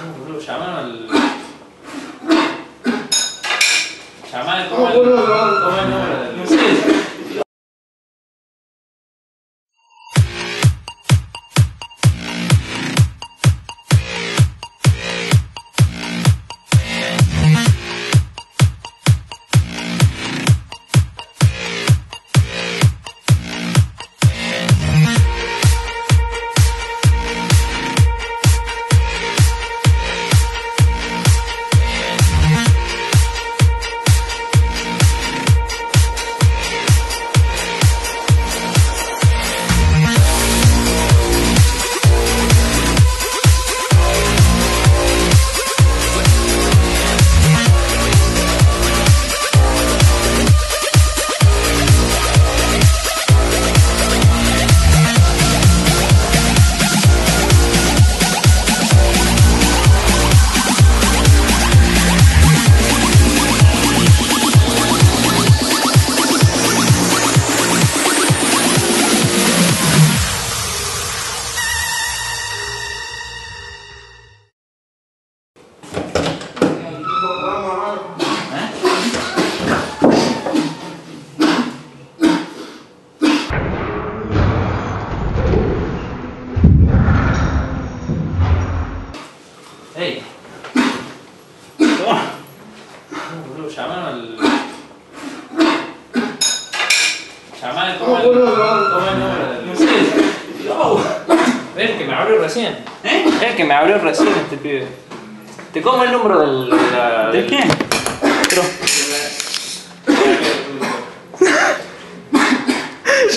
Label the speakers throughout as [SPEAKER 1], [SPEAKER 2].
[SPEAKER 1] Boludo, llamaron al... Llamá como el número del... No sé. Ey. Toma. Boludo, llamaron al... Llamá como el número del... No sé. Es el que me abrió recién. Es el que me abrió recién este pibe. Te como el número del...
[SPEAKER 2] ¿De quién?
[SPEAKER 1] Pero...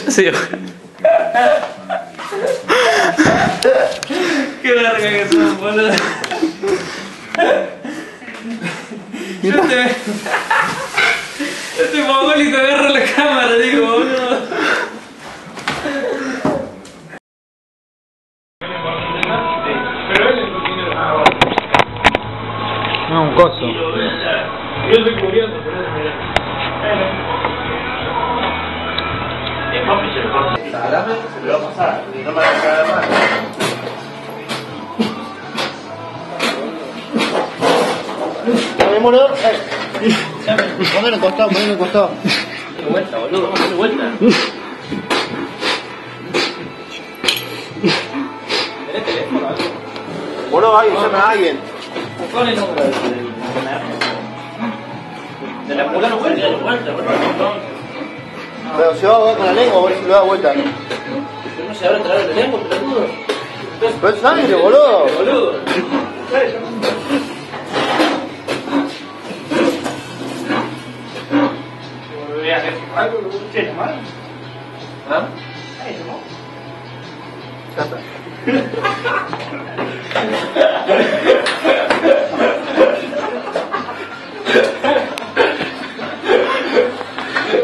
[SPEAKER 1] Sí. Qué verga que son, boludo. Este mogólico agarra la cámara, digo, boludo.
[SPEAKER 2] No, un coso.
[SPEAKER 1] Yo estoy curioso, por eso
[SPEAKER 3] Salame, se lo va a pasar, y no me va a cagar más. Ponémoslo, ponelo en costado, ponelo en costado.
[SPEAKER 1] Dale vuelta, boludo, vamos a darle vuelta. ¿Tenés teléfono algo?
[SPEAKER 3] Boludo, alguien, llame a alguien.
[SPEAKER 1] ¿Cuál es el número de la pulga? No puede darle vuelta, boludo.
[SPEAKER 3] Pero si va a jugar con la lengua, a ver si lo da vuelta.
[SPEAKER 1] Pero no se abre a través de la lengua, pelotudo.
[SPEAKER 3] Pero es sangre, boludo.
[SPEAKER 1] Boludo. Voy a hacer algo, lo voy a llamar. ¿Ah? Ahí llamó.
[SPEAKER 3] Ya está.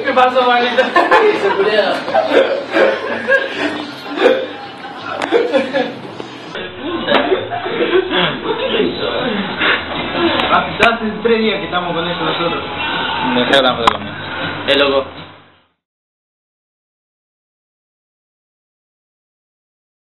[SPEAKER 1] ¿Qué pasó, manita? Se culea. Hace 3 días que estamos con eso nosotros.
[SPEAKER 2] Me dejé la de comer.
[SPEAKER 1] Loco.